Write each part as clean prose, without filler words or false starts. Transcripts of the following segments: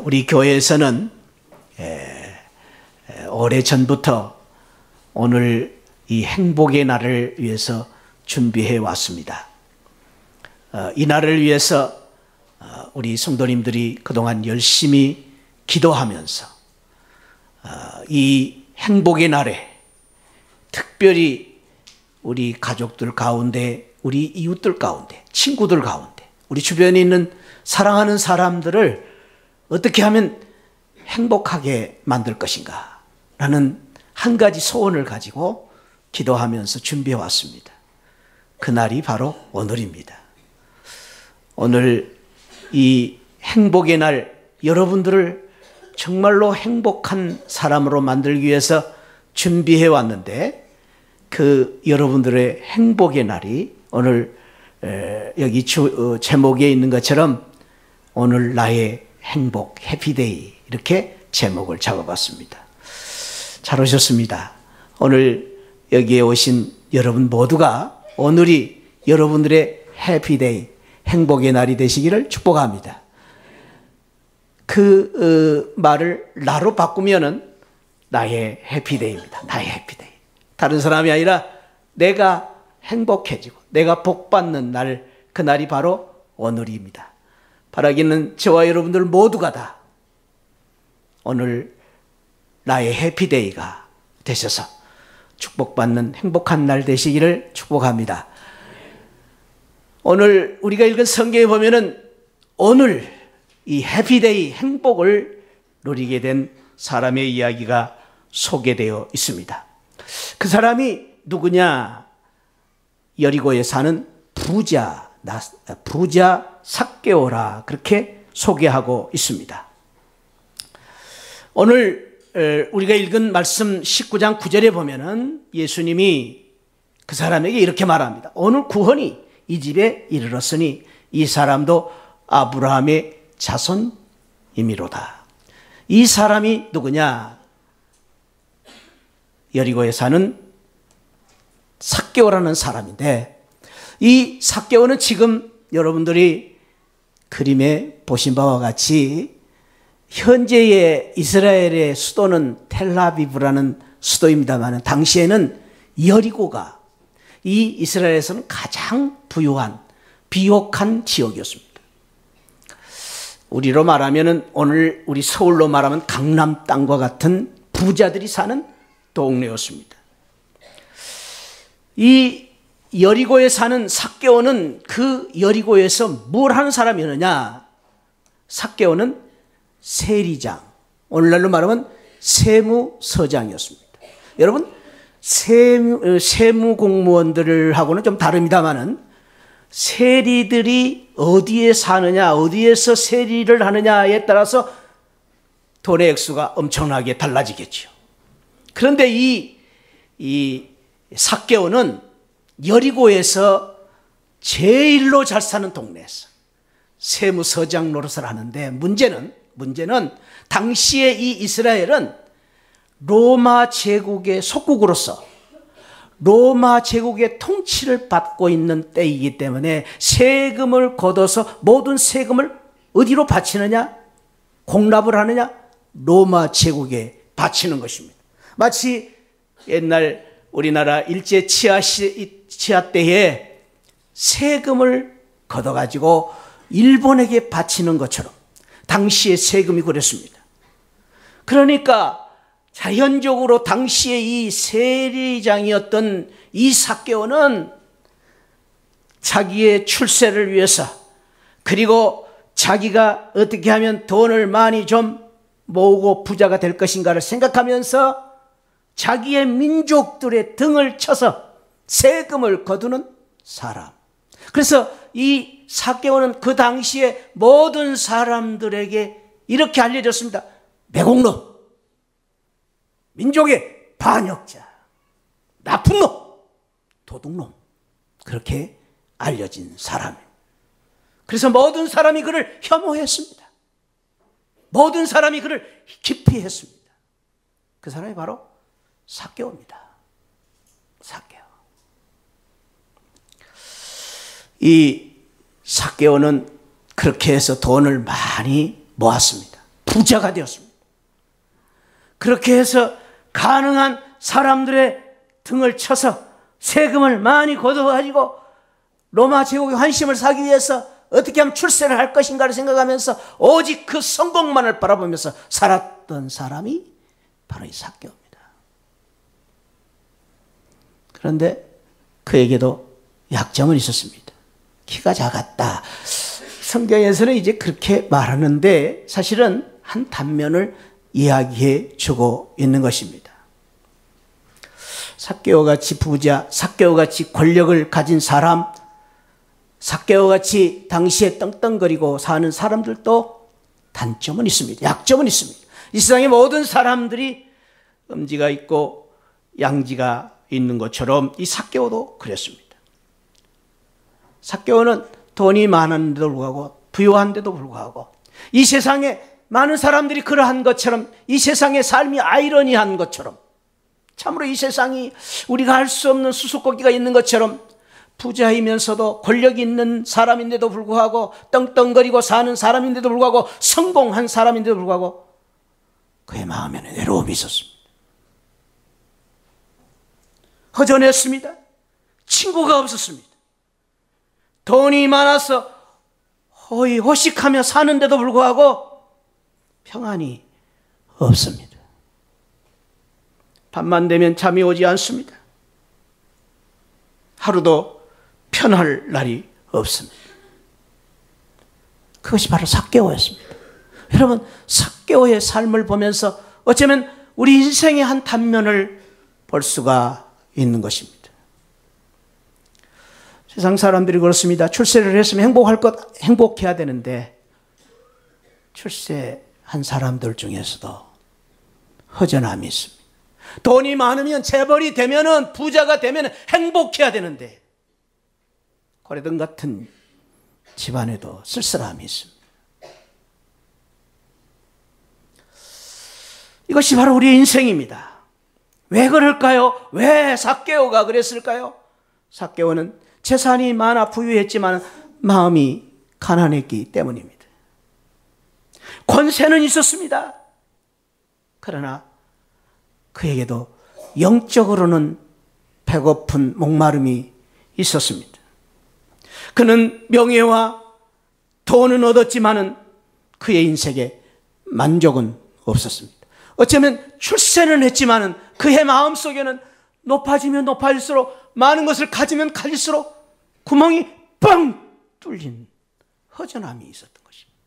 우리 교회에서는 오래전부터 오늘 이 행복의 날을 위해서 준비해 왔습니다. 이 날을 위해서 우리 성도님들이 그동안 열심히 기도하면서 이 행복의 날에 특별히 우리 가족들 가운데, 우리 이웃들 가운데, 친구들 가운데, 우리 주변에 있는 사랑하는 사람들을 어떻게 하면 행복하게 만들 것인가 라는 한 가지 소원을 가지고 기도하면서 준비해 왔습니다. 그날이 바로 오늘입니다. 오늘 이 행복의 날, 여러분들을 정말로 행복한 사람으로 만들기 위해서 준비해 왔는데, 그 여러분들의 행복의 날이 오늘 여기 제목에 있는 것처럼 오늘 나의 행복, 해피데이, 이렇게 제목을 잡아봤습니다. 잘 오셨습니다. 오늘 여기에 오신 여러분 모두가 오늘이 여러분들의 해피데이, 행복의 날이 되시기를 축복합니다. 그 말을 나로 바꾸면은 나의 해피데이입니다. 나의 해피데이. 다른 사람이 아니라 내가 행복해지고 내가 복받는 날, 그 날이 바로 오늘입니다. 바라기는 저와 여러분들 모두가 다 오늘 나의 해피데이가 되셔서 축복받는 행복한 날 되시기를 축복합니다. 오늘 우리가 읽은 성경에 보면은 오늘 이 해피데이, 행복을 누리게 된 사람의 이야기가 소개되어 있습니다. 그 사람이 누구냐? 여리고에 사는 부자 삭개오라, 그렇게 소개하고 있습니다. 오늘 우리가 읽은 말씀 19장 9절에 보면은 예수님이 그 사람에게 이렇게 말합니다. 오늘 구원이 이 집에 이르렀으니 이 사람도 아브라함의 자손이미로다. 이 사람이 누구냐? 여리고에 사는 삭개오라는 사람인데, 이 삭개오는 지금 여러분들이 그림에 보신 바와 같이 현재의 이스라엘의 수도는 텔아비브라는 수도입니다만, 당시에는 여리고가 이 이스라엘에서는 가장 부유한 비옥한 지역이었습니다. 우리로 말하면 오늘 우리 서울로 말하면 강남 땅과 같은 부자들이 사는 동네였습니다. 이 여리고에 사는 삭개오는 그 여리고에서 뭘 하는 사람이었느냐? 삭개오는 세리장, 오늘날로 말하면 세무서장이었습니다. 여러분, 세무 공무원들하고는 좀 다릅니다만은 세리들이 어디에 사느냐, 어디에서 세리를 하느냐에 따라서 돈의 액수가 엄청나게 달라지겠죠. 그런데 이 삭개오는 여리고에서 제일로 잘 사는 동네에서 세무서장 노릇을 하는데, 문제는 당시에 이 이스라엘은 로마 제국의 속국으로서 로마 제국의 통치를 받고 있는 때이기 때문에 세금을 걷어서 모든 세금을 어디로 바치느냐? 공납을 하느냐? 로마 제국에 바치는 것입니다. 마치 옛날 우리나라 일제 치하 때에 세금을 걷어가지고 일본에게 바치는 것처럼 당시의 세금이 그랬습니다. 그러니까 자연적으로 당시에 이 세리장이었던 이 삭개오는 자기의 출세를 위해서, 그리고 자기가 어떻게 하면 돈을 많이 좀 모으고 부자가 될 것인가를 생각하면서 자기의 민족들의 등을 쳐서 세금을 거두는 사람. 그래서 이 삭개오는 그 당시에 모든 사람들에게 이렇게 알려졌습니다. 매국노, 민족의 반역자, 나쁜 놈, 도둑놈, 그렇게 알려진 사람입니다. 그래서 모든 사람이 그를 혐오했습니다. 모든 사람이 그를 기피했습니다. 그 사람이 바로 삭개오입니다. 삭개오. 이 삭개오는 그렇게 해서 돈을 많이 모았습니다. 부자가 되었습니다. 그렇게 해서 가능한 사람들의 등을 쳐서 세금을 많이 걷어가지고 로마 제국의 환심을 사기 위해서 어떻게 하면 출세를 할 것인가를 생각하면서 오직 그 성공만을 바라보면서 살았던 사람이 바로 이 삭개오입니다. 그런데 그에게도 약점은 있었습니다. 키가 작았다. 성경에서는 이제 그렇게 말하는데 사실은 한 단면을 이야기해 주고 있는 것입니다. 삭개오같이 부자, 삭개오같이 권력을 가진 사람, 삭개오같이 당시에 떵떵거리고 사는 사람들도 단점은 있습니다. 약점은 있습니다. 이 세상의 모든 사람들이 음지가 있고 양지가 있는 것처럼 이 삭개오도 그랬습니다. 삭개오는 돈이 많은데도 불구하고 부유한데도 불구하고 이 세상에 많은 사람들이 그러한 것처럼 이 세상의 삶이 아이러니한 것처럼 참으로 이 세상이 우리가 할 수 없는 수수께끼가 있는 것처럼 부자이면서도 권력이 있는 사람인데도 불구하고 떵떵거리고 사는 사람인데도 불구하고 성공한 사람인데도 불구하고 그의 마음에는 외로움이 있었습니다. 허전했습니다. 친구가 없었습니다. 돈이 많아서 호식하며 사는데도 불구하고 평안이 없습니다. 밤만 되면 잠이 오지 않습니다. 하루도 편할 날이 없습니다. 그것이 바로 삭개오였습니다. 여러분, 삭개오의 삶을 보면서 어쩌면 우리 인생의 한 단면을 볼 수가 있는 것입니다. 세상 사람들이 그렇습니다. 출세를 했으면 행복해야 되는데 출세한 사람들 중에서도 허전함이 있습니다. 돈이 많으면 재벌이 되면은 부자가 되면 행복해야 되는데 고래등 같은 집안에도 쓸쓸함이 있습니다. 이것이 바로 우리의 인생입니다. 왜 그럴까요? 왜 삭개오가 그랬을까요? 삭개오는 재산이 많아 부유했지만 마음이 가난했기 때문입니다. 권세는 있었습니다. 그러나 그에게도 영적으로는 배고픈 목마름이 있었습니다. 그는 명예와 돈은 얻었지만은 그의 인생에 만족은 없었습니다. 어쩌면 출세는 했지만은 그의 마음속에는 높아지면 높아질수록 많은 것을 가지면 가질수록 구멍이 뻥 뚫린 허전함이 있었던 것입니다.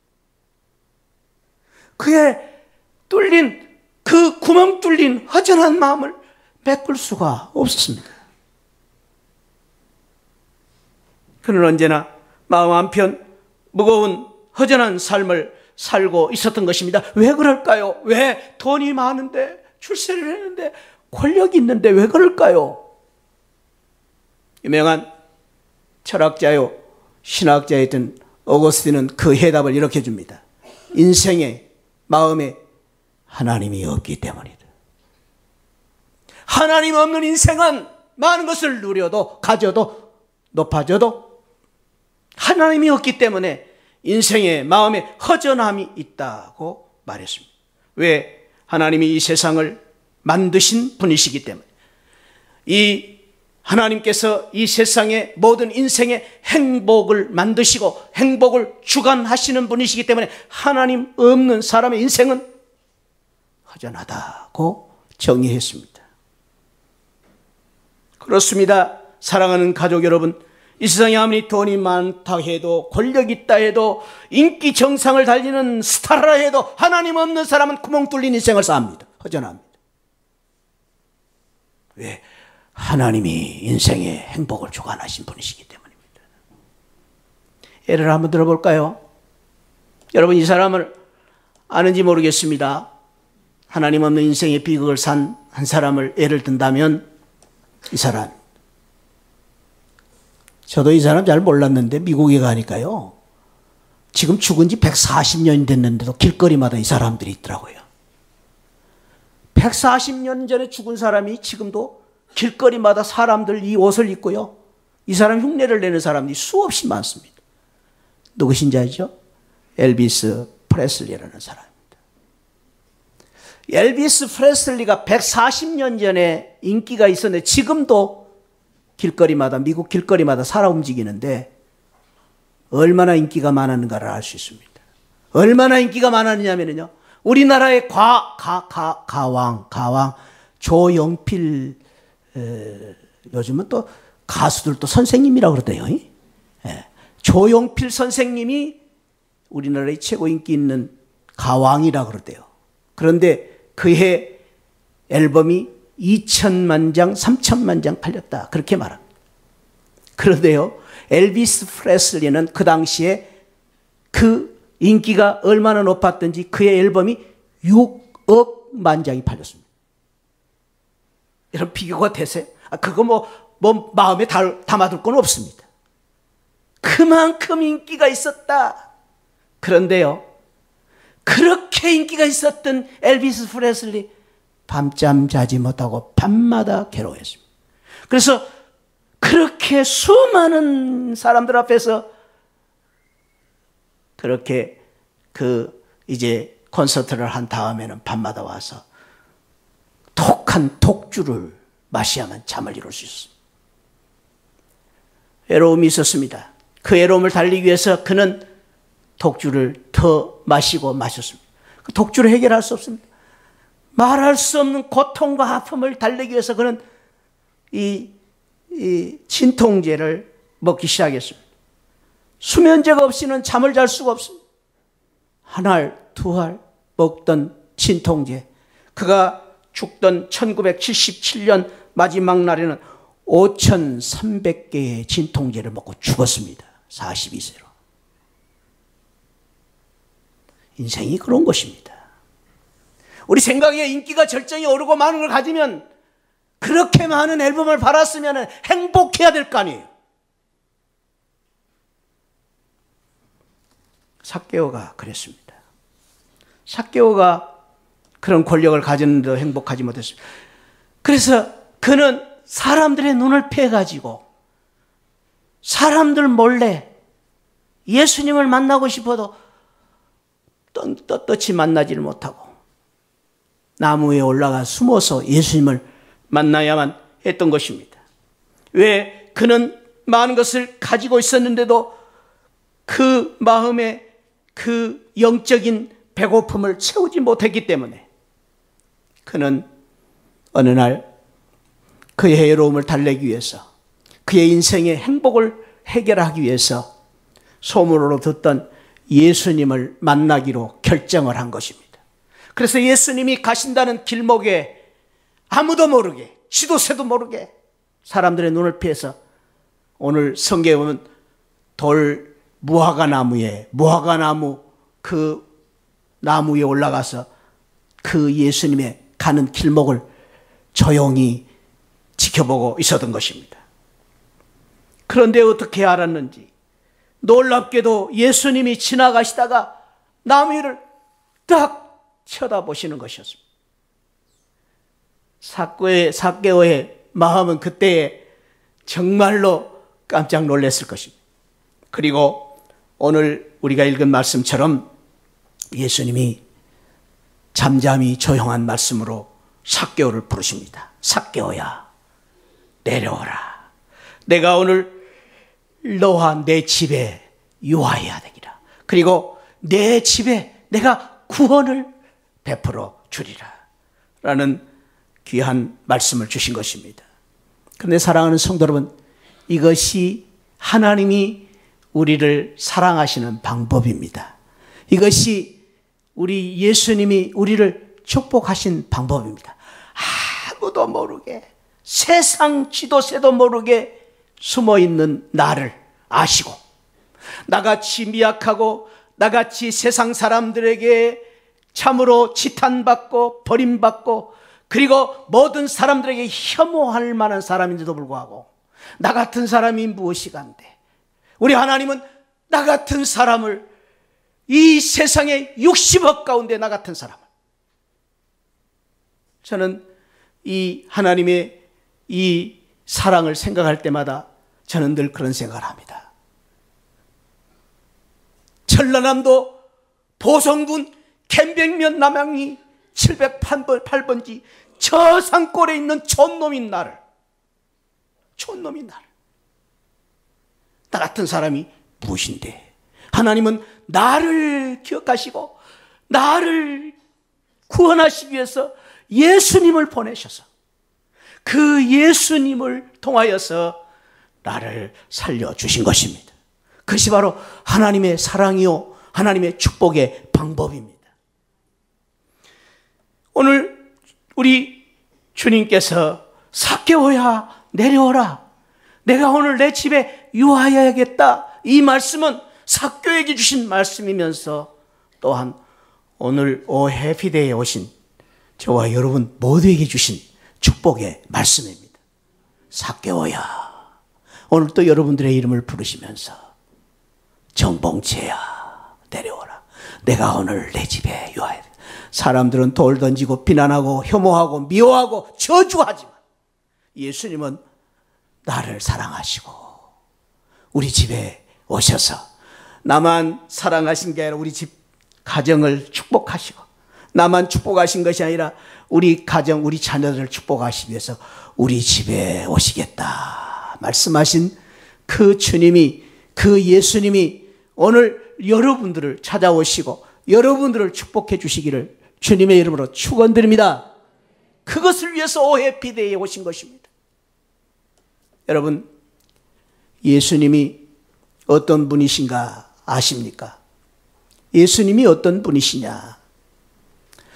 그의 뚫린 그 구멍 뚫린 허전한 마음을 메꿀 수가 없었습니다. 그는 언제나 마음 한편 무거운 허전한 삶을 살고 있었던 것입니다. 왜 그럴까요? 왜 돈이 많은데 출세를 했는데 권력이 있는데 왜 그럴까요? 유명한 철학자요 신학자였던 어거스틴은 그 해답을 이렇게 줍니다. 인생의 마음에 하나님이 없기 때문이다. 하나님 없는 인생은 많은 것을 누려도 가져도 높아져도 하나님이 없기 때문에 인생의 마음에 허전함이 있다고 말했습니다. 왜? 하나님이 이 세상을 만드신 분이시기 때문에 이 하나님께서 이 세상의 모든 인생의 행복을 만드시고 행복을 주관하시는 분이시기 때문에 하나님 없는 사람의 인생은 허전하다고 정의했습니다. 그렇습니다. 사랑하는 가족 여러분, 이 세상에 아무리 돈이 많다 해도 권력이 있다 해도 인기 정상을 달리는 스타라 해도 하나님 없는 사람은 구멍 뚫린 인생을 삽니다. 허전합니다. 왜? 하나님이 인생의 행복을 주관하신 분이시기 때문입니다. 예를 한번 들어볼까요? 여러분, 이 사람을 아는지 모르겠습니다. 하나님 없는 인생의 비극을 산 한 사람을 예를 든다면 이 사람, 저도 이 사람 잘 몰랐는데 미국에 가니까요, 지금 죽은 지 140년이 됐는데도 길거리마다 이 사람들이 있더라고요. 140년 전에 죽은 사람이 지금도 길거리마다 사람들 이 옷을 입고요, 이 사람 흉내를 내는 사람들이 수없이 많습니다. 누구신지 알죠? 엘비스 프레슬리라는 사람입니다. 엘비스 프레슬리가 140년 전에 인기가 있었는데 지금도 길거리마다, 미국 길거리마다 살아 움직이는데 얼마나 인기가 많았는가를 알 수 있습니다. 얼마나 인기가 많았느냐면요, 우리나라의 가왕 조용필, 요즘은 또 가수들도 선생님이라고 그러대요. 조용필 선생님이 우리나라의 최고 인기 있는 가왕이라고 그러대요. 그런데 그의 앨범이 2천만 장, 3천만 장 팔렸다, 그렇게 말합니다. 그런데요, 엘비스 프레슬리는 그 당시에 그 인기가 얼마나 높았던지 그의 앨범이 6억만 장이 팔렸습니다. 이런 비교가 되세요? 그거 뭐 마음에 담아둘 건 없습니다. 그만큼 인기가 있었다. 그런데요, 그렇게 인기가 있었던 엘비스 프레슬리, 밤잠 자지 못하고 밤마다 괴로워했습니다. 그래서 그렇게 수많은 사람들 앞에서 그렇게 이제 콘서트를 한 다음에는 밤마다 와서 독한 독주를 마셔야만 잠을 이룰 수 있었습니다. 외로움이 있었습니다. 그 외로움을 달리기 위해서 그는 독주를 더 마셨습니다. 그 독주를 해결할 수 없습니다. 말할 수 없는 고통과 아픔을 달래기 위해서 그는 이 진통제를 먹기 시작했습니다. 수면제가 없이는 잠을 잘 수가 없습니다. 한 알, 두 알 먹던 진통제. 그가 죽던 1977년 마지막 날에는 5,300개의 진통제를 먹고 죽었습니다. 42세로. 인생이 그런 것입니다. 우리 생각에 인기가 절정에 오르고 많은 걸 가지면, 그렇게 많은 앨범을 팔았으면 행복해야 될 거 아니에요. 삭개오가 그랬습니다. 삭개오가 그런 권력을 가졌는데도 행복하지 못했습니다. 그래서 그는 사람들의 눈을 피해가지고 사람들 몰래 예수님을 만나고 싶어도 떳떳이 만나지를 못하고 나무 위에 올라가 숨어서 예수님을 만나야만 했던 것입니다. 왜? 그는 많은 것을 가지고 있었는데도 그 마음에 그 영적인 배고픔을 채우지 못했기 때문에 그는 어느 날 그의 외로움을 달래기 위해서, 그의 인생의 행복을 해결하기 위해서 소문으로 듣던 예수님을 만나기로 결정을 한 것입니다. 그래서 예수님이 가신다는 길목에 아무도 모르게, 지도새도 모르게 사람들의 눈을 피해서, 오늘 성경에 보면 무화과나무 그 나무 위에 올라가서 그 예수님의 가는 길목을 조용히 지켜보고 있었던 것입니다. 그런데 어떻게 알았는지, 놀랍게도 예수님이 지나가시다가 나무 위를 딱 쳐다보시는 것이었습니다. 삭개오의 마음은 그때에 정말로 깜짝 놀랐을 것입니다. 그리고 오늘 우리가 읽은 말씀처럼 예수님이 잠잠히 조용한 말씀으로 삭개오를 부르십니다. 삭개오야, 내려오라. 내가 오늘 너와 내 집에 유하여야 되리라. 그리고 내 집에 내가 구원을 베풀어 주리라. 라는 귀한 말씀을 주신 것입니다. 그런데 사랑하는 성도 여러분, 이것이 하나님이 우리를 사랑하시는 방법입니다. 이것이 우리 예수님이 우리를 축복하신 방법입니다. 아무도 모르게, 세상 지도새도 모르게 숨어있는 나를 아시고, 나같이 미약하고 나같이 세상 사람들에게 참으로 지탄받고 버림받고, 그리고 모든 사람들에게 혐오할 만한 사람인데도 불구하고 나 같은 사람이 무엇이간데, 우리 하나님은 나 같은 사람을, 이 세상에 60억 가운데 나 같은 사람을, 저는 이 하나님의 이 사랑을 생각할 때마다 저는 늘 그런 생각을 합니다. 천란함도 보성군 캔백면 남양리 708번지 저 산골에 있는 촌놈인 나를, 나 같은 사람이 무엇인데 하나님은 나를 기억하시고 나를 구원하시기 위해서 예수님을 보내셔서 그 예수님을 통하여서 나를 살려주신 것입니다. 그것이 바로 하나님의 사랑이요 하나님의 축복의 방법입니다. 오늘 우리 주님께서 삭개오야 내려오라, 내가 오늘 내 집에 유하여야겠다, 이 말씀은 삭개오에게 주신 말씀이면서 또한 오늘 오 해피데이에 오신 저와 여러분 모두에게 주신 축복의 말씀입니다. 삭개오야, 오늘 또 여러분들의 이름을 부르시면서 정봉채야 내려오라, 내가 오늘 내 집에 유하여야. 사람들은 돌 던지고 비난하고 혐오하고 미워하고 저주하지만 예수님은 나를 사랑하시고 우리 집에 오셔서 나만 사랑하신 게 아니라 우리 집 가정을 축복하시고, 나만 축복하신 것이 아니라 우리 가정, 우리 자녀들을 축복하시기 위해서 우리 집에 오시겠다 말씀하신 그 주님이, 그 예수님이 오늘 여러분들을 찾아오시고 여러분들을 축복해 주시기를 주님의 이름으로 축원드립니다. 그것을 위해서 오 해피데이에 오신 것입니다. 여러분, 예수님이 어떤 분이신가 아십니까? 예수님이 어떤 분이시냐?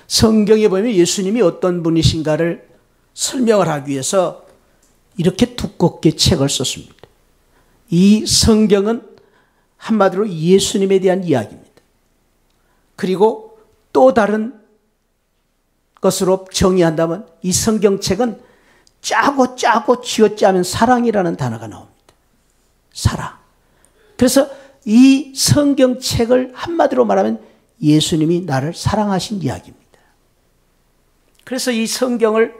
성경에 보면 예수님이 어떤 분이신가를 설명을 하기 위해서 이렇게 두껍게 책을 썼습니다. 이 성경은 한마디로 예수님에 대한 이야기입니다. 그리고 또 다른 것으로 정의한다면 이 성경책은 짜고 쥐어짜면 사랑이라는 단어가 나옵니다. 사랑. 그래서 이 성경책을 한마디로 말하면 예수님이 나를 사랑하신 이야기입니다. 그래서 이 성경을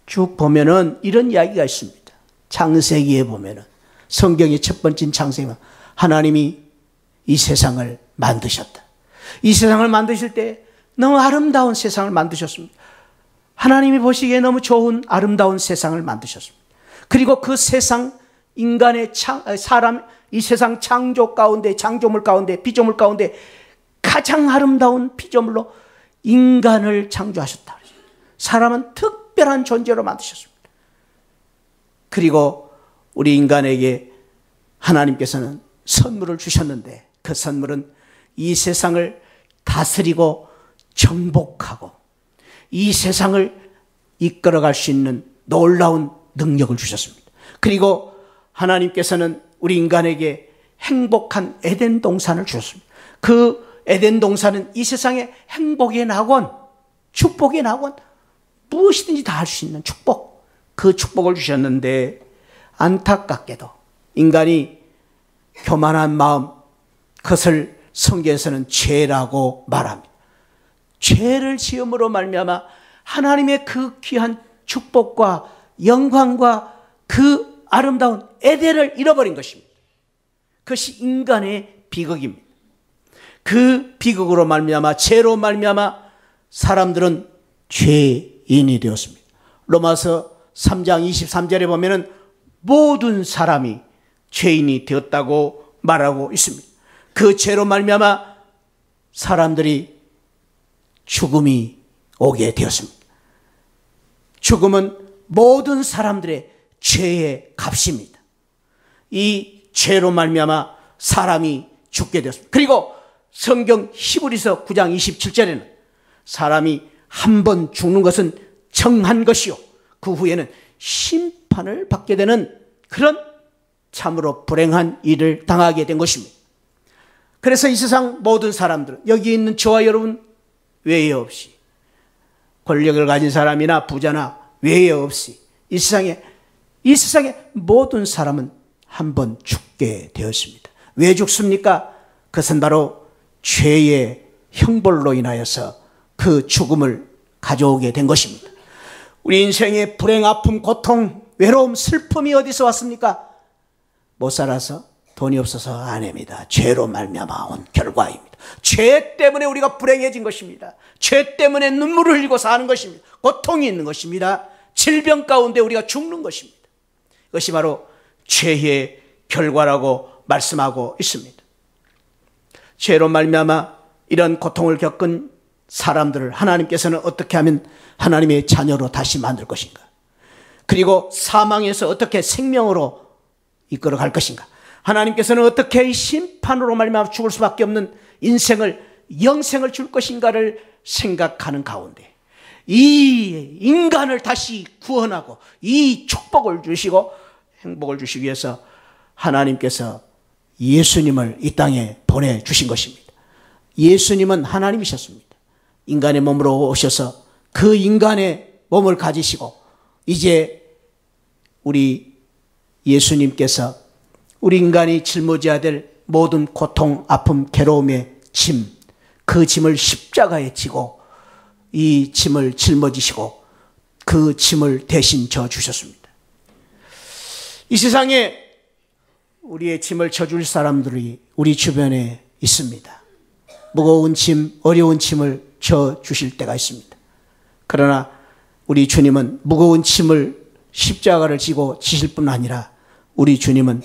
쭉 보면은 이런 이야기가 있습니다. 창세기에 보면은, 성경의 첫 번째 창세기는 하나님이 이 세상을 만드셨다. 이 세상을 만드실 때 너무 아름다운 세상을 만드셨습니다. 하나님이 보시기에 너무 좋은 아름다운 세상을 만드셨습니다. 그리고 그 세상, 인간의 사람, 이 세상 창조 가운데, 창조물 가운데, 피조물 가운데 가장 아름다운 피조물로 인간을 창조하셨다. 사람은 특별한 존재로 만드셨습니다. 그리고 우리 인간에게 하나님께서는 선물을 주셨는데 그 선물은 이 세상을 다스리고 정복하고 이 세상을 이끌어갈 수 있는 놀라운 능력을 주셨습니다. 그리고 하나님께서는 우리 인간에게 행복한 에덴 동산을 주셨습니다. 그 에덴 동산은 이 세상의 행복의 낙원, 축복의 낙원, 무엇이든지 다 할 수 있는 축복, 그 축복을 주셨는데 안타깝게도 인간이 교만한 마음, 그것을 성경에서는 죄라고 말합니다. 죄를 지음으로 말미암아 하나님의 그 귀한 축복과 영광과 그 아름다운 에덴을 잃어버린 것입니다. 그것이 인간의 비극입니다. 그 비극으로 말미암아, 죄로 말미암아 사람들은 죄인이 되었습니다. 로마서 3장 23절에 보면은 모든 사람이 죄인이 되었다고 말하고 있습니다. 그 죄로 말미암아 사람들이 죽음이 오게 되었습니다. 죽음은 모든 사람들의 죄의 값입니다. 이 죄로 말미암아 사람이 죽게 되었습니다. 그리고 성경 히브리서 9장 27절에는 사람이 한 번 죽는 것은 정한 것이요 그 후에는 심판을 받게 되는 그런 참으로 불행한 일을 당하게 된 것입니다. 그래서 이 세상 모든 사람들은, 여기 있는 저와 여러분 외에 없이, 권력을 가진 사람이나 부자나 외에 없이 이 세상에 모든 사람은 한 번 죽게 되었습니다. 왜 죽습니까? 그것은 바로 죄의 형벌로 인하여서 그 죽음을 가져오게 된 것입니다. 우리 인생의 불행, 아픔, 고통, 외로움, 슬픔이 어디서 왔습니까? 못 살아서, 돈이 없어서 아닙니다. 죄로 말미암아 온 결과입니다. 죄 때문에 우리가 불행해진 것입니다. 죄 때문에 눈물을 흘리고 사는 것입니다. 고통이 있는 것입니다. 질병 가운데 우리가 죽는 것입니다. 이것이 바로 죄의 결과라고 말씀하고 있습니다. 죄로 말미암아 이런 고통을 겪은 사람들을 하나님께서는 어떻게 하면 하나님의 자녀로 다시 만들 것인가? 그리고 사망에서 어떻게 생명으로 이끌어 갈 것인가? 하나님께서는 어떻게 이 심판으로 말미암아 죽을 수밖에 없는 인생을, 영생을 줄 것인가를 생각하는 가운데 이 인간을 다시 구원하고 이 축복을 주시고 행복을 주시기 위해서 하나님께서 예수님을 이 땅에 보내주신 것입니다. 예수님은 하나님이셨습니다. 인간의 몸으로 오셔서 그 인간의 몸을 가지시고 이제 우리 예수님께서 우리 인간이 짊어져야 될 모든 고통, 아픔, 괴로움의 짐, 그 짐을 십자가에 지고 이 짐을 짊어지시고 그 짐을 대신 져주셨습니다. 이 세상에 우리의 짐을 져줄 사람들이 우리 주변에 있습니다. 무거운 짐, 어려운 짐을 져주실 때가 있습니다. 그러나 우리 주님은 무거운 짐을 십자가를 지고 지실 뿐 아니라 우리 주님은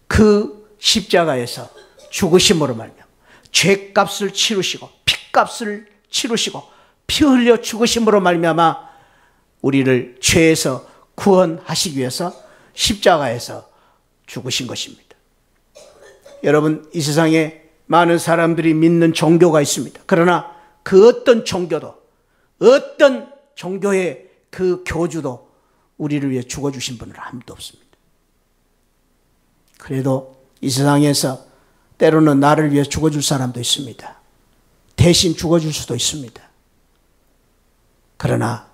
그 십자가에서 죽으심으로 말미암아 죄값을 치르시고 피값을 치르시고 피 흘려 죽으심으로 말미암아 우리를 죄에서 구원하시기 위해서 십자가에서 죽으신 것입니다. 여러분, 이 세상에 많은 사람들이 믿는 종교가 있습니다. 그러나 그 어떤 종교도, 어떤 종교의 그 교주도 우리를 위해 죽어주신 분은 아무도 없습니다. 그래도 이 세상에서 때로는 나를 위해 죽어줄 사람도 있습니다. 대신 죽어줄 수도 있습니다. 그러나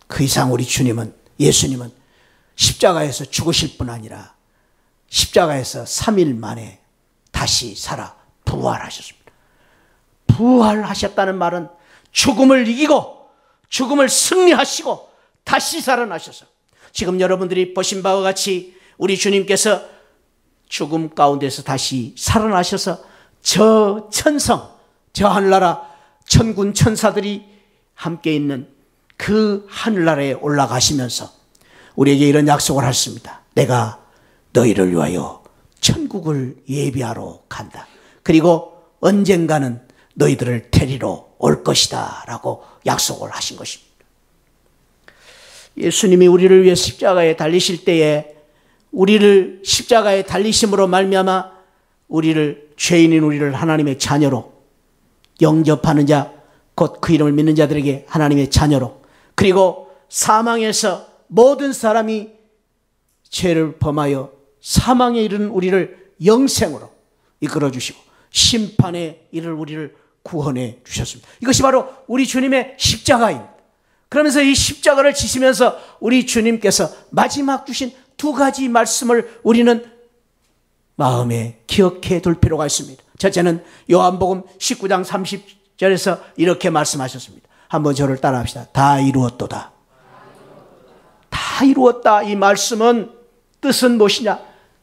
그 이상 우리 주님은, 예수님은 십자가에서 죽으실 뿐 아니라 십자가에서 3일 만에 다시 살아 부활하셨습니다. 부활하셨다는 말은 죽음을 이기고 죽음을 승리하시고 다시 살아나셔서 지금 여러분들이 보신 바와 같이 우리 주님께서 죽음 가운데서 다시 살아나셔서 저 천성, 저 하늘나라 천군 천사들이 함께 있는 그 하늘나라에 올라가시면서 우리에게 이런 약속을 하셨습니다. 내가 너희를 위하여 천국을 예비하러 간다. 그리고 언젠가는 너희들을 데리러 올 것이다 라고 약속을 하신 것입니다. 예수님이 우리를 위해 십자가에 달리실 때에 우리를 십자가에 달리심으로 말미암아 우리를, 죄인인 우리를 하나님의 자녀로 영접하는 자, 곧 그 이름을 믿는 자들에게 하나님의 자녀로, 그리고 사망에서 모든 사람이 죄를 범하여 사망에 이르는 우리를 영생으로 이끌어 주시고 심판에 이를 우리를 구원해 주셨습니다. 이것이 바로 우리 주님의 십자가입니다. 그러면서 이 십자가를 지시면서 우리 주님께서 마지막 주신 두 가지 말씀을 우리는 마음에 기억해 둘 필요가 있습니다. 첫째는 요한복음 19장 30절에서 이렇게 말씀하셨습니다. 한번 저를 따라합시다. 다 이루었도다. 다 이루었다. 이 말씀은 뜻은 무엇이냐?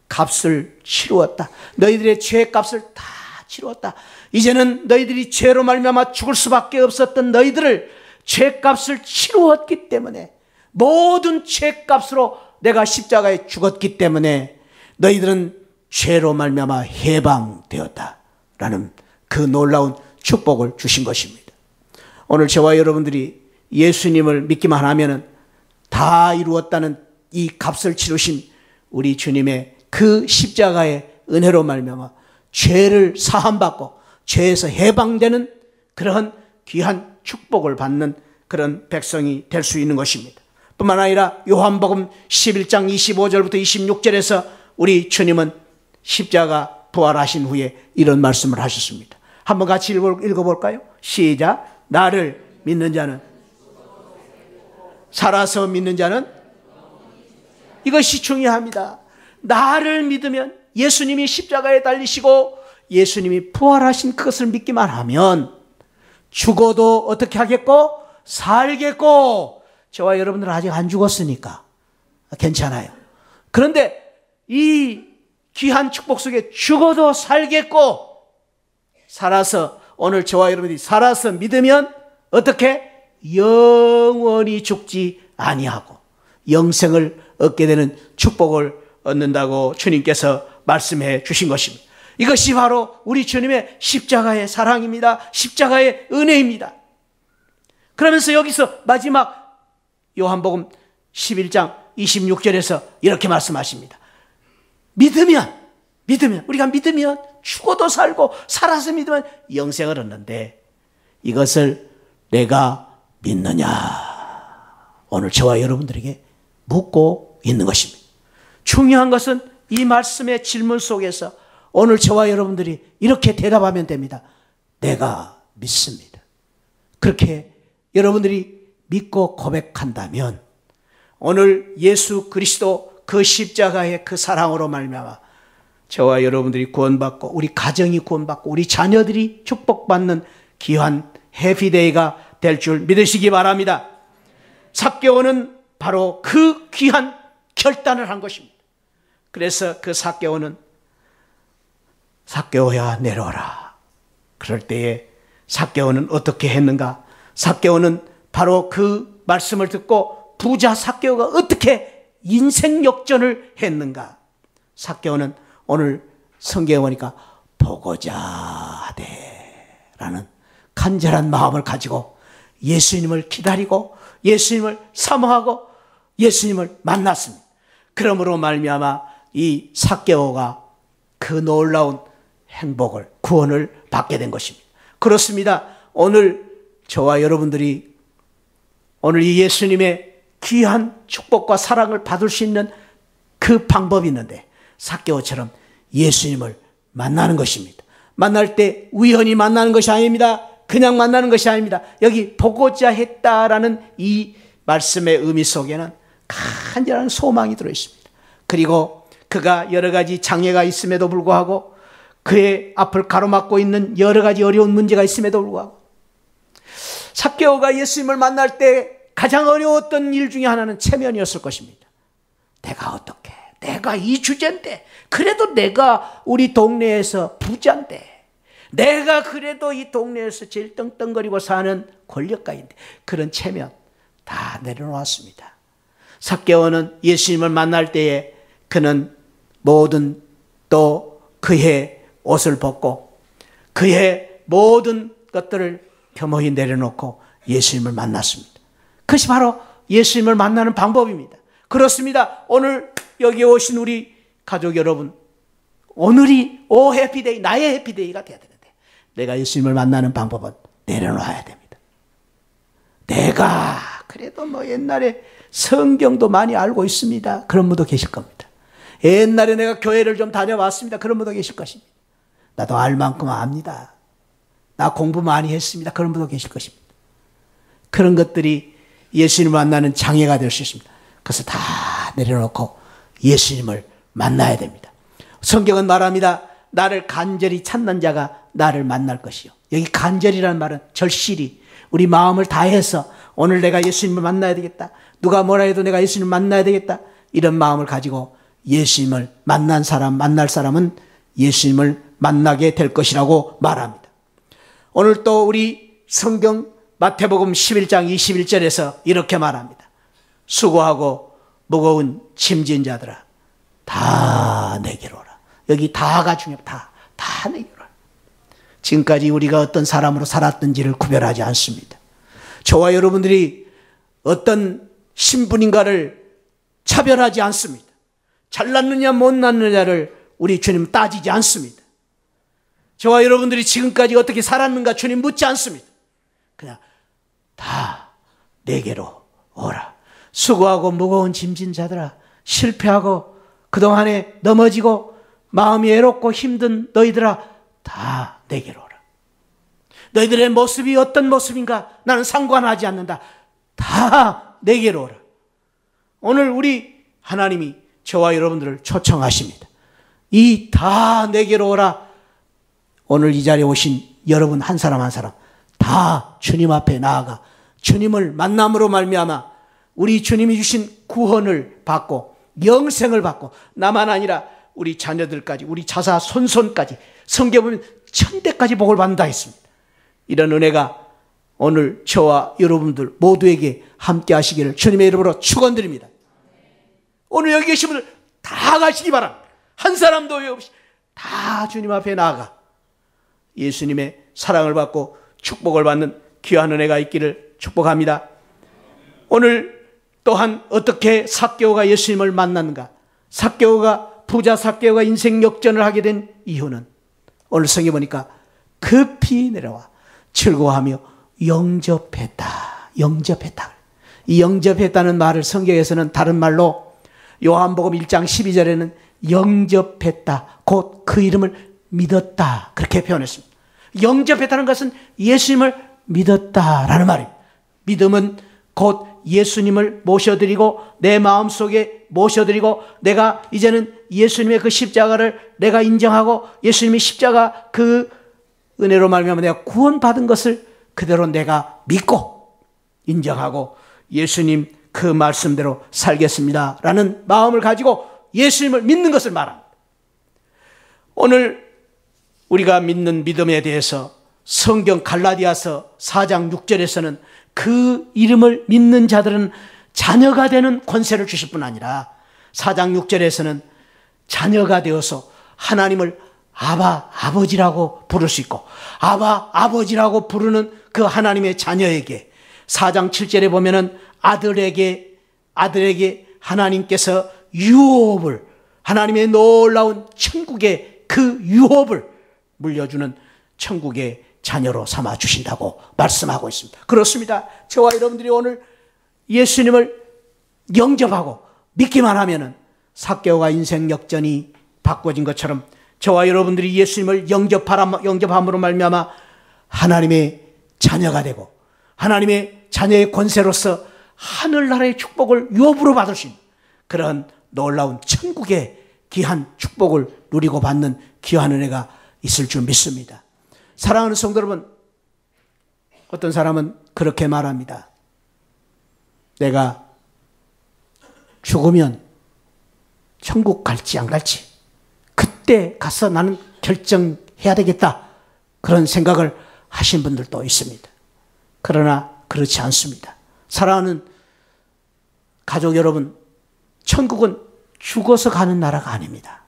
값을 치루었다. 너희들의 죄의 값을 다 치루었다. 이제는 너희들이 죄로 말미암아 죽을 수밖에 없었던 너희들을 죄값을 치루었기 때문에, 모든 죄값으로 내가 십자가에 죽었기 때문에 너희들은 죄로 말미암아 해방되었다라는 그 놀라운 축복을 주신 것입니다. 오늘 저와 여러분들이 예수님을 믿기만 하면은 다 이루었다는 이 값을 치르신 우리 주님의 그 십자가의 은혜로 말미암아 죄를 사함받고 죄에서 해방되는 그러한 귀한 축복을 받는 그런 백성이 될 수 있는 것입니다. 뿐만 아니라 요한복음 11장 25절부터 26절에서 우리 주님은 십자가 부활하신 후에 이런 말씀을 하셨습니다. 한번 같이 읽어볼까요? 시작. 나를 믿는 자는, 살아서 믿는 자는, 이것이 중요합니다. 나를 믿으면, 예수님이 십자가에 달리시고 예수님이 부활하신 그것을 믿기만 하면 죽어도 어떻게 하겠고? 살겠고. 저와 여러분들은 아직 안 죽었으니까 괜찮아요. 그런데 이 귀한 축복 속에 죽어도 살겠고, 살아서, 오늘 저와 여러분들이 살아서 믿으면 어떻게? 영원히 죽지 아니하고 영생을 얻게 되는 축복을 얻는다고 주님께서 말씀해 주신 것입니다. 이것이 바로 우리 주님의 십자가의 사랑입니다. 십자가의 은혜입니다. 그러면서 여기서 마지막 요한복음 11장 26절에서 이렇게 말씀하십니다. 믿으면, 우리가 믿으면 죽어도 살고 살아서 믿으면 영생을 얻는데 이것을 내가 믿느냐? 오늘 저와 여러분들에게 묻고 있는 것입니다. 중요한 것은 이 말씀의 질문 속에서 오늘 저와 여러분들이 이렇게 대답하면 됩니다. 내가 믿습니다. 그렇게 여러분들이 믿고 고백한다면 오늘 예수 그리스도 그 십자가의 그 사랑으로 말미암아 저와 여러분들이 구원받고 우리 가정이 구원받고 우리 자녀들이 축복받는 귀한 해피데이가 될 줄 믿으시기 바랍니다. 삭개오는 바로 그 귀한 결단을 한 것입니다. 그래서 그 삭개오는 삭개오야 내려오라. 그럴 때에 삭개오는 어떻게 했는가? 삭개오는 바로 그 말씀을 듣고 부자 삭개오가 어떻게 인생 역전을 했는가? 삭개오는 오늘 성경에 보니까 보고자 하되라는 간절한 마음을 가지고 예수님을 기다리고 예수님을 사모하고 예수님을 만났습니다. 그러므로 말미암아 이 삭개오가 그 놀라운 행복을, 구원을 받게 된 것입니다. 그렇습니다. 오늘 저와 여러분들이 오늘 이 예수님의 귀한 축복과 사랑을 받을 수 있는 그 방법이 있는데 삭개오처럼 예수님을 만나는 것입니다. 만날 때 우연히 만나는 것이 아닙니다. 그냥 만나는 것이 아닙니다. 여기 보고자 했다라는 이 말씀의 의미 속에는 간절한 소망이 들어있습니다. 그리고 그가 여러 가지 장애가 있음에도 불구하고 그의 앞을 가로막고 있는 여러 가지 어려운 문제가 있음에도 불구하고 삭개오가 예수님을 만날 때 가장 어려웠던 일 중에 하나는 체면이었을 것입니다. 내가 어떻게, 내가 이 주제인데, 그래도 내가 우리 동네에서 부자인데, 내가 그래도 이 동네에서 제일 떵떵거리고 사는 권력가인데, 그런 체면 다 내려놓았습니다. 삭개오는 예수님을 만날 때에 그는 모든 또 그의 옷을 벗고 그의 모든 것들을 겸허히 내려놓고 예수님을 만났습니다. 그것이 바로 예수님을 만나는 방법입니다. 그렇습니다. 오늘 여기 오신 우리 가족 여러분, 오늘이 오 해피데이, 나의 해피데이가 돼야 되는데 내가 예수님을 만나는 방법은 내려놔야 됩니다. 내가 그래도 뭐 옛날에 성경도 많이 알고 있습니다. 그런 분도 계실 겁니다. 옛날에 내가 교회를 좀 다녀왔습니다. 그런 분도 계실 것입니다. 나도 알 만큼 압니다. 나 공부 많이 했습니다. 그런 분도 계실 것입니다. 그런 것들이 예수님을 만나는 장애가 될 수 있습니다. 그래서 다 내려놓고 예수님을 만나야 됩니다. 성경은 말합니다. 나를 간절히 찾는 자가 나를 만날 것이요. 여기 간절이라는 말은 절실히 우리 마음을 다해서 오늘 내가 예수님을 만나야 되겠다. 누가 뭐라 해도 내가 예수님을 만나야 되겠다. 이런 마음을 가지고 예수님을 만날 사람은 예수님을 만나게 될 것이라고 말합니다. 오늘 또 우리 성경 마태복음 11장 21절에서 이렇게 말합니다. 수고하고 무거운 짐진 자들아 다 내게로 오라. 여기 다가 중요합니다. 다 내게로 오라. 지금까지 우리가 어떤 사람으로 살았던지를 구별하지 않습니다. 저와 여러분들이 어떤 신분인가를 차별하지 않습니다. 잘났느냐 못났느냐를 우리 주님 따지지 않습니다. 저와 여러분들이 지금까지 어떻게 살았는가 주님 묻지 않습니다. 그냥 다 내게로 오라. 수고하고 무거운 짐진 자들아, 실패하고 그동안에 넘어지고 마음이 외롭고 힘든 너희들아 다 내게로 오라. 너희들의 모습이 어떤 모습인가 나는 상관하지 않는다. 다 내게로 오라. 오늘 우리 하나님이 저와 여러분들을 초청하십니다. 이 다 내게로 오라. 오늘 이 자리에 오신 여러분 한 사람 한 사람 다 주님 앞에 나아가 주님을 만남으로 말미암아 우리 주님이 주신 구원을 받고 영생을 받고 나만 아니라 우리 자녀들까지, 우리 자사 손손까지, 성경에 보면 천대까지 복을 받는다 했습니다. 이런 은혜가 오늘 저와 여러분들 모두에게 함께 하시기를 주님의 이름으로 축원드립니다. 오늘 여기 계신 분들 다 가시기 바랍니다. 한 사람도 없이 다 주님 앞에 나아가 예수님의 사랑을 받고 축복을 받는 귀한 은혜가 있기를 축복합니다. 오늘 또한 어떻게 삭개오가 예수님을 만났는가? 부자 삭개오가 인생 역전을 하게 된 이유는 오늘 성경에 보니까 급히 내려와 즐거워하며 영접했다. 이 영접했다는 말을 성경에서는 다른 말로 요한복음 1장 12절에는 영접했다. 곧 그 이름을 믿었다. 그렇게 표현했습니다. 영접했다는 것은 예수님을 믿었다라는 말입니다. 믿음은 곧 예수님을 모셔드리고 내 마음속에 모셔드리고 내가 이제는 예수님의 그 십자가를 내가 인정하고 예수님의 십자가 그 은혜로 말미암아 내가 구원받은 것을 그대로 내가 믿고 인정하고 예수님 그 말씀대로 살겠습니다 라는 마음을 가지고 예수님을 믿는 것을 말합니다. 오늘 우리가 믿는 믿음에 대해서 성경 갈라디아서 4장 6절에서는 그 이름을 믿는 자들은 자녀가 되는 권세를 주실 뿐 아니라 4장 6절에서는 자녀가 되어서 하나님을 아바 아버지라고 부를 수 있고 아바 아버지라고 부르는 그 하나님의 자녀에게 4장 7절에 보면은 아들에게 하나님께서 유업을 하나님의 놀라운 천국의 그 유업을 물려주는 천국의 자녀로 삼아 주신다고 말씀하고 있습니다. 그렇습니다. 저와 여러분들이 오늘 예수님을 영접하고 믿기만 하면은 삭개오가 인생 역전이 바꿔진 것처럼 저와 여러분들이 예수님을 영접함으로 말미암아 하나님의 자녀가 되고 하나님의 자녀의 권세로서 하늘나라의 축복을 유업으로 받을 수 있는 그런 놀라운 천국의 귀한 축복을 누리고 받는 귀한 은혜가 있을 줄 믿습니다. 사랑하는 성도 여러분, 어떤 사람은 그렇게 말합니다. 내가 죽으면 천국 갈지 안 갈지 그때 가서 나는 결정해야 되겠다. 그런 생각을 하신 분들도 있습니다. 그러나 그렇지 않습니다. 사랑하는 가족 여러분, 천국은 죽어서 가는 나라가 아닙니다.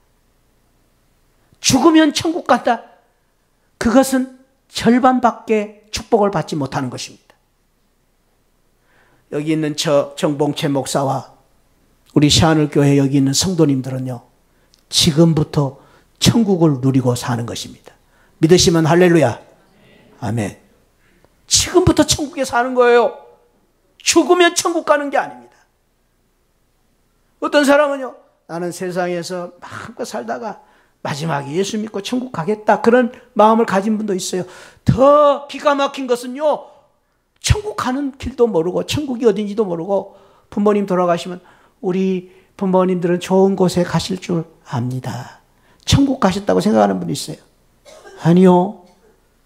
죽으면 천국 간다. 그것은 절반밖에 축복을 받지 못하는 것입니다. 여기 있는 저 정봉채 목사와 우리 시하늘교회 여기 있는 성도님들은요, 지금부터 천국을 누리고 사는 것입니다. 믿으시면 할렐루야. 아멘. 지금부터 천국에 사는 거예요. 죽으면 천국 가는 게 아닙니다. 어떤 사람은요, 나는 세상에서 마음껏 살다가 마지막에 예수 믿고 천국 가겠다, 그런 마음을 가진 분도 있어요. 더 기가 막힌 것은요, 천국 가는 길도 모르고 천국이 어딘지도 모르고 부모님 돌아가시면 우리 부모님들은 좋은 곳에 가실 줄 압니다. 천국 가셨다고 생각하는 분도 있어요. 아니요.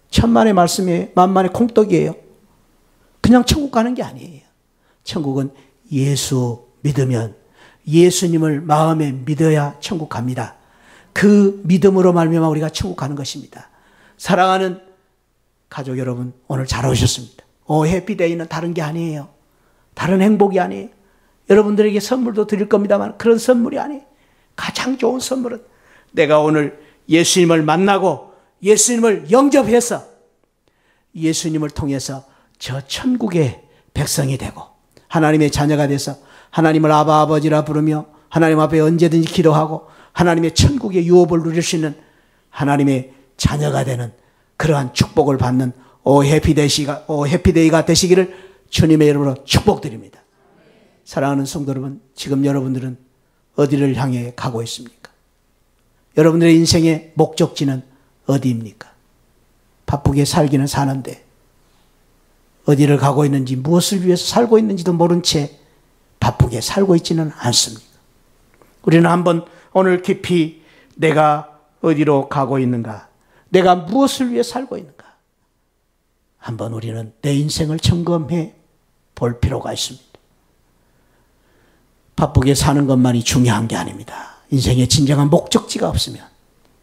천만의 말씀에 만만의 콩떡이에요. 그냥 천국 가는 게 아니에요. 천국은 예수 믿으면, 예수님을 마음에 믿어야 천국 갑니다. 그 믿음으로 말미암아 우리가 천국 가는 것입니다. 사랑하는 가족 여러분, 오늘 잘 오셨습니다. 해피데이는 다른 게 아니에요. 다른 행복이 아니에요. 여러분들에게 선물도 드릴 겁니다만 그런 선물이 아니에요. 가장 좋은 선물은 내가 오늘 예수님을 만나고 예수님을 영접해서 예수님을 통해서 저 천국의 백성이 되고 하나님의 자녀가 돼서 하나님을 아바 아버지라 부르며 하나님 앞에 언제든지 기도하고 하나님의 천국의 유업을 누릴 수 있는 하나님의 자녀가 되는 그러한 축복을 받는 해피데이가 되시기를 주님의 이름으로 축복드립니다. 사랑하는 성도 여러분, 지금 여러분들은 어디를 향해 가고 있습니까? 여러분들의 인생의 목적지는 어디입니까? 바쁘게 살기는 사는데 어디를 가고 있는지, 무엇을 위해서 살고 있는지도 모른 채 바쁘게 살고 있지는 않습니다. 우리는 한번 오늘 깊이 내가 어디로 가고 있는가, 내가 무엇을 위해 살고 있는가, 한번 우리는 내 인생을 점검해 볼 필요가 있습니다. 바쁘게 사는 것만이 중요한 게 아닙니다. 인생의 진정한 목적지가 없으면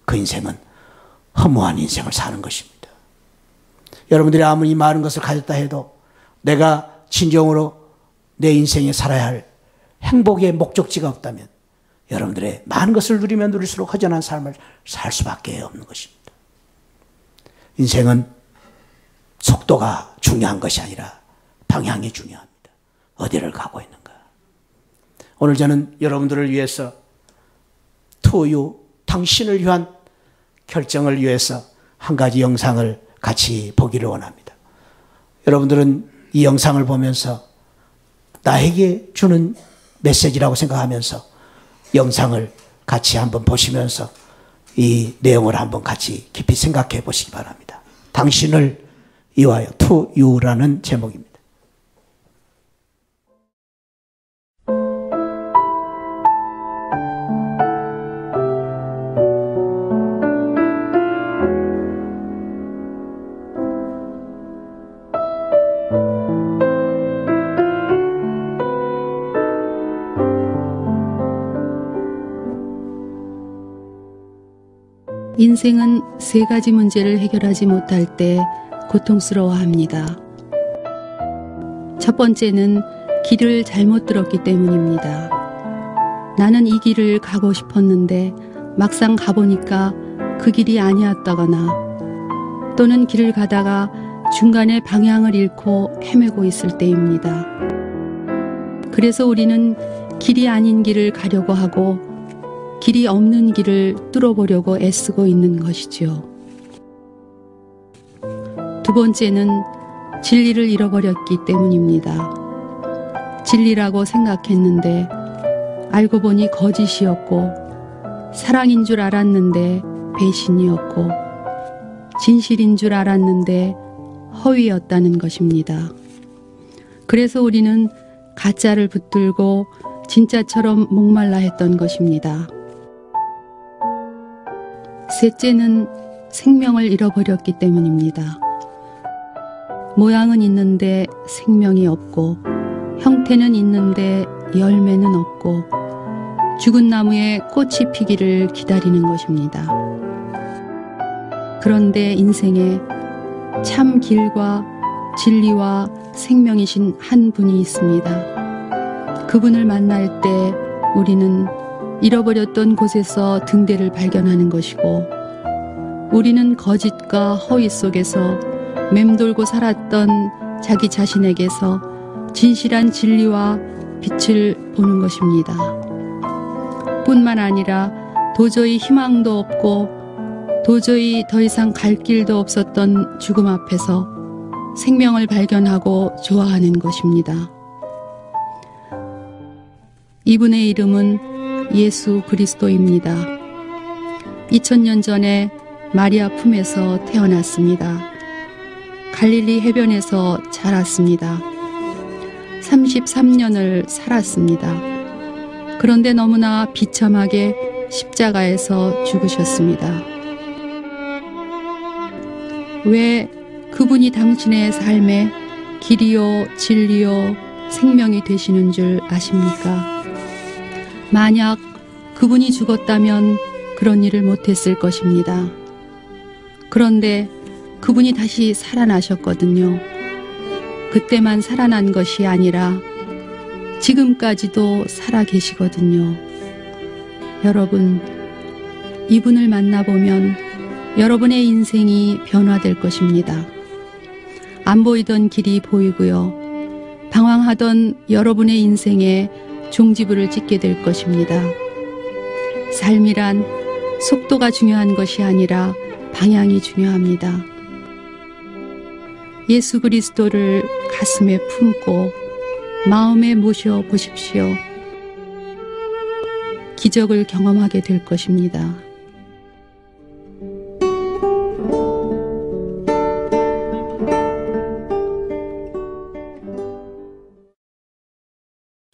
그 인생은 허무한 인생을 사는 것입니다. 여러분들이 아무리 많은 것을 가졌다 해도 내가 진정으로 내 인생에 살아야 할 행복의 목적지가 없다면 여러분들의 많은 것을 누리면 누릴수록 허전한 삶을 살 수밖에 없는 것입니다. 인생은 속도가 중요한 것이 아니라 방향이 중요합니다. 어디를 가고 있는가. 오늘 저는 여러분들을 위해서 투유, 당신을 위한 결정을 위해서 한 가지 영상을 같이 보기를 원합니다. 여러분들은 이 영상을 보면서 나에게 주는 메시지라고 생각하면서 영상을 같이 한번 보시면서 이 내용을 한번 같이 깊이 생각해 보시기 바랍니다. 당신을 위하여, To You라는 제목입니다. 인생은 세 가지 문제를 해결하지 못할 때 고통스러워합니다. 첫 번째는 길을 잘못 들었기 때문입니다. 나는 이 길을 가고 싶었는데 막상 가보니까 그 길이 아니었다거나 또는 길을 가다가 중간에 방향을 잃고 헤매고 있을 때입니다. 그래서 우리는 길이 아닌 길을 가려고 하고 길이 없는 길을 뚫어보려고 애쓰고 있는 것이죠. 두 번째는 진리를 잃어버렸기 때문입니다. 진리라고 생각했는데 알고 보니 거짓이었고, 사랑인 줄 알았는데 배신이었고, 진실인 줄 알았는데 허위였다는 것입니다. 그래서 우리는 가짜를 붙들고 진짜처럼 목말라 했던 것입니다. 셋째는 생명을 잃어버렸기 때문입니다. 모양은 있는데 생명이 없고, 형태는 있는데 열매는 없고, 죽은 나무에 꽃이 피기를 기다리는 것입니다. 그런데 인생에 참 길과 진리와 생명이신 한 분이 있습니다. 그분을 만날 때 우리는 잃어버렸던 곳에서 등대를 발견하는 것이고, 우리는 거짓과 허위 속에서 맴돌고 살았던 자기 자신에게서 진실한 진리와 빛을 보는 것입니다. 뿐만 아니라 도저히 희망도 없고 도저히 더 이상 갈 길도 없었던 죽음 앞에서 생명을 발견하고 좋아하는 것입니다. 이분의 이름은 예수 그리스도입니다. 2000년 전에 마리아 품에서 태어났습니다. 갈릴리 해변에서 자랐습니다. 33년을 살았습니다. 그런데 너무나 비참하게 십자가에서 죽으셨습니다. 왜 그분이 당신의 삶의 길이요 진리요 생명이 되시는 줄 아십니까? 만약 그분이 죽었다면 그런 일을 못했을 것입니다. 그런데 그분이 다시 살아나셨거든요. 그때만 살아난 것이 아니라 지금까지도 살아 계시거든요. 여러분, 이분을 만나보면 여러분의 인생이 변화될 것입니다. 안 보이던 길이 보이고요. 방황하던 여러분의 인생에 종지부를 찍게 될 것입니다. 삶이란 속도가 중요한 것이 아니라 방향이 중요합니다. 예수 그리스도를 가슴에 품고 마음에 모셔 보십시오. 기적을 경험하게 될 것입니다.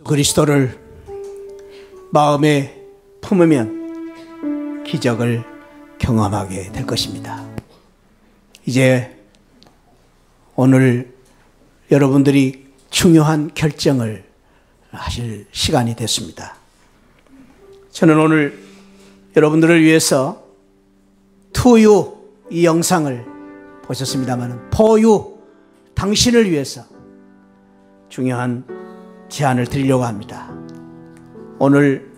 그리스도를 마음에 품으면 기적을 경험하게 될 것입니다. 이제 오늘 여러분들이 중요한 결정을 하실 시간이 됐습니다. 저는 오늘 여러분들을 위해서 To You 이 영상을 보셨습니다만 For You 당신을 위해서 중요한 제안을 드리려고 합니다. 오늘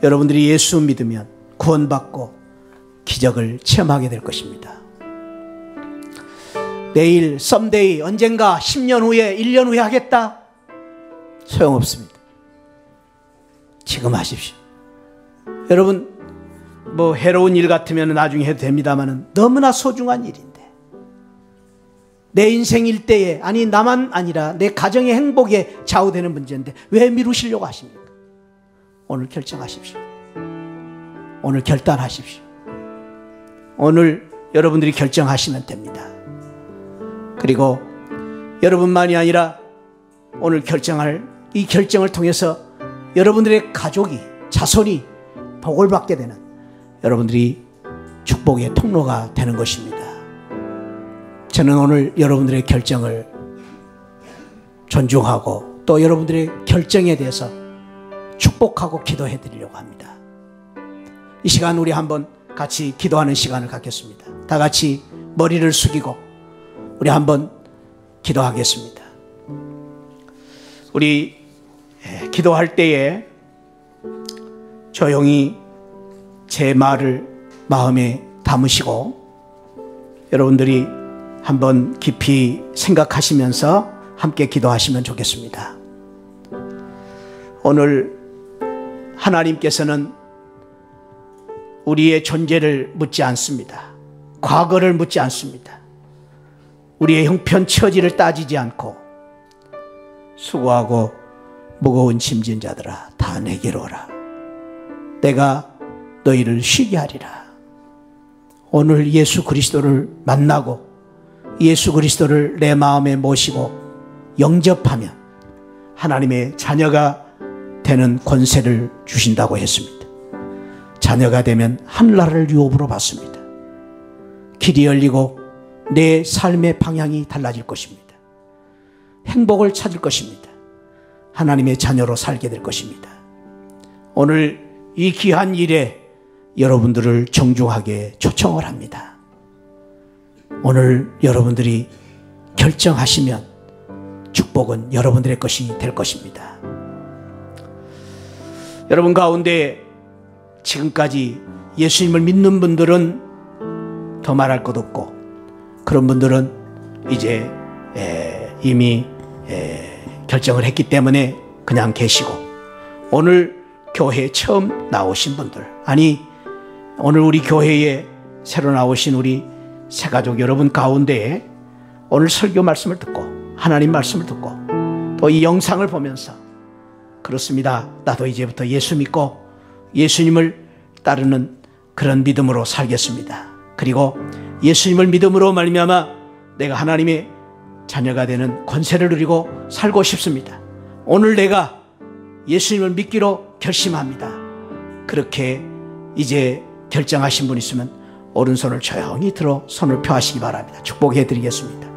여러분들이 예수 믿으면 구원받고 기적을 체험하게 될 것입니다. 내일, 썸데이, 언젠가 10년 후에, 1년 후에 하겠다? 소용없습니다. 지금 하십시오. 여러분, 뭐 해로운 일 같으면 나중에 해도 됩니다만 너무나 소중한 일인데, 내 인생 일대에, 아니 나만 아니라 내 가정의 행복에 좌우되는 문제인데 왜 미루시려고 하십니까? 오늘 결정하십시오. 오늘 결단하십시오. 오늘 여러분들이 결정하시면 됩니다. 그리고 여러분만이 아니라 오늘 결정할 이 결정을 통해서 여러분들의 가족이, 자손이 복을 받게 되는 여러분들이 축복의 통로가 되는 것입니다. 저는 오늘 여러분들의 결정을 존중하고 또 여러분들의 결정에 대해서 축복하고 기도해 드리려고 합니다. 이 시간 우리 한번 같이 기도하는 시간을 갖겠습니다. 다 같이 머리를 숙이고 우리 한번 기도하겠습니다. 우리 기도할 때에 조용히 제 말을 마음에 담으시고 여러분들이 한번 깊이 생각하시면서 함께 기도하시면 좋겠습니다. 오늘 하나님께서는 우리의 존재를 묻지 않습니다. 과거를 묻지 않습니다. 우리의 형편 처지를 따지지 않고 수고하고 무거운 짐진 자들아 다 내게로 오라. 내가 너희를 쉬게 하리라. 오늘 예수 그리스도를 만나고 예수 그리스도를 내 마음에 모시고 영접하면 하나님의 자녀가 되는 권세를 주신다고 했습니다. 자녀가 되면 하늘나라를 유업으로 받습니다. 길이 열리고 내 삶의 방향이 달라질 것입니다. 행복을 찾을 것입니다. 하나님의 자녀로 살게 될 것입니다. 오늘 이 귀한 일에 여러분들을 정중하게 초청을 합니다. 오늘 여러분들이 결정하시면 축복은 여러분들의 것이 될 것입니다. 여러분 가운데 지금까지 예수님을 믿는 분들은 더 말할 것 없고 그런 분들은 이제 이미 결정을 했기 때문에 그냥 계시고 오늘 교회에 처음 나오신 분들, 아니 오늘 우리 교회에 새로 나오신 우리 새가족 여러분 가운데에 오늘 설교 말씀을 듣고 하나님 말씀을 듣고 또 이 영상을 보면서 그렇습니다. 나도 이제부터 예수 믿고 예수님을 따르는 그런 믿음으로 살겠습니다. 그리고 예수님을 믿음으로 말미암아 내가 하나님의 자녀가 되는 권세를 누리고 살고 싶습니다. 오늘 내가 예수님을 믿기로 결심합니다. 그렇게 이제 결정하신 분 있으면 오른손을 조용히 들어 손을 펴하시기 바랍니다. 축복해 드리겠습니다.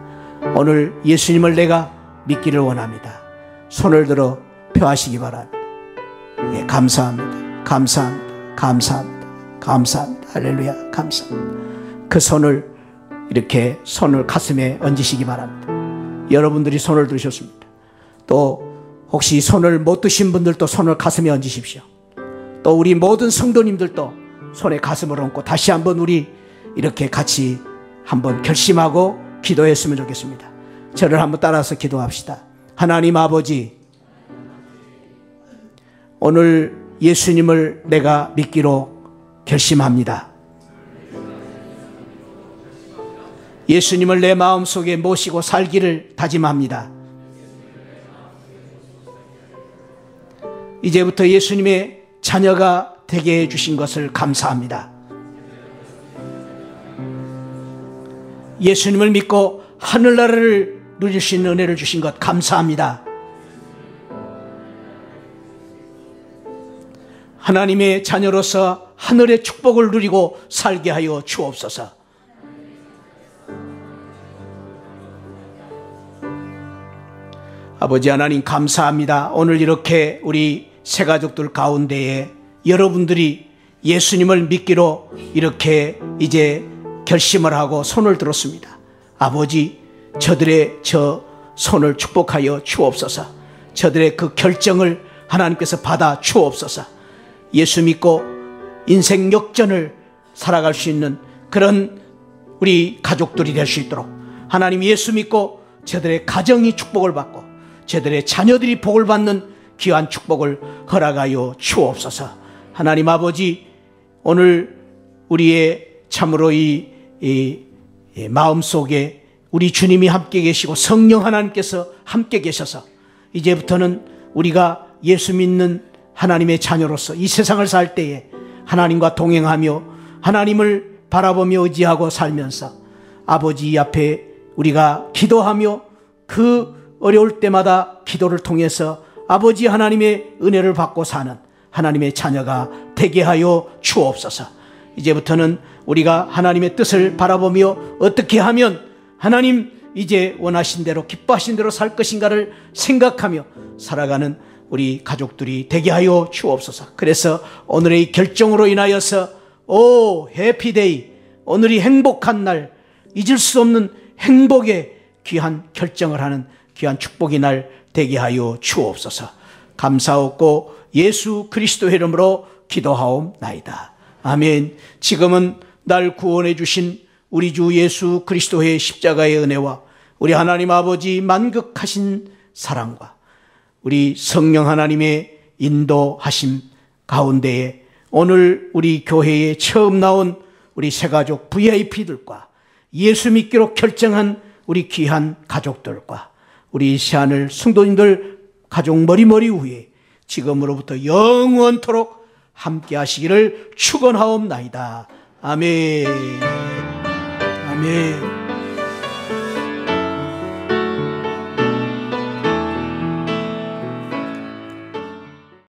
오늘 예수님을 내가 믿기를 원합니다. 손을 들어 펴하시기 바랍니다. 예, 감사합니다. 감사합니다. 감사합니다. 감사합니다. 할렐루야. 감사합니다. 그 손을 이렇게 손을 가슴에 얹으시기 바랍니다. 여러분들이 손을 드셨습니다. 또 혹시 손을 못 드신 분들도 손을 가슴에 얹으십시오. 또 우리 모든 성도님들도 손에 가슴을 얹고 다시 한번 우리 이렇게 같이 한번 결심하고 기도했으면 좋겠습니다. 저를 한번 따라서 기도합시다. 하나님 아버지, 오늘 예수님을 내가 믿기로 결심합니다. 예수님을 내 마음속에 모시고 살기를 다짐합니다. 이제부터 예수님의 자녀가 되게 해주신 것을 감사합니다. 예수님을 믿고 하늘나라를 누릴 수 있는 은혜를 주신 것 감사합니다. 하나님의 자녀로서 하늘의 축복을 누리고 살게 하여 주옵소서. 아버지 하나님 감사합니다. 오늘 이렇게 우리 새가족들 가운데에 여러분들이 예수님을 믿기로 이렇게 이제 결심을 하고 손을 들었습니다. 아버지, 저들의 저 손을 축복하여 주옵소서. 저들의 그 결정을 하나님께서 받아 주옵소서. 예수 믿고 인생 역전을 살아갈 수 있는 그런 우리 가족들이 될 수 있도록 하나님 예수 믿고 저들의 가정이 축복을 받고 저들의 자녀들이 복을 받는 귀한 축복을 허락하여 주옵소서. 하나님 아버지, 오늘 우리의 참으로 이 마음속에 우리 주님이 함께 계시고 성령 하나님께서 함께 계셔서 이제부터는 우리가 예수 믿는 하나님의 자녀로서 이 세상을 살 때에 하나님과 동행하며 하나님을 바라보며 의지하고 살면서 아버지 앞에 우리가 기도하며 그 어려울 때마다 기도를 통해서 아버지 하나님의 은혜를 받고 사는 하나님의 자녀가 되게 하여 주옵소서. 이제부터는 우리가 하나님의 뜻을 바라보며 어떻게 하면 하나님 이제 원하신 대로 기뻐하신 대로 살 것인가를 생각하며 살아가는 우리 가족들이 되게 하여 주옵소서. 그래서 오늘의 결정으로 인하여서 해피데이, 오늘이 행복한 날, 잊을 수 없는 행복의 귀한 결정을 하는 귀한 축복의 날 되게 하여 주옵소서. 감사하고 예수 그리스도의 이름으로 기도하옵나이다. 아멘. 지금은 날 구원해 주신 우리 주 예수 그리스도의 십자가의 은혜와 우리 하나님 아버지 만극하신 사랑과 우리 성령 하나님의 인도하심 가운데에 오늘 우리 교회에 처음 나온 우리 새가족 VIP들과 예수 믿기로 결정한 우리 귀한 가족들과 우리 새하늘 성도님들 가족 머리머리 위에 지금으로부터 영원토록 함께 하시기를 축원하옵나이다. 아멘. 아멘.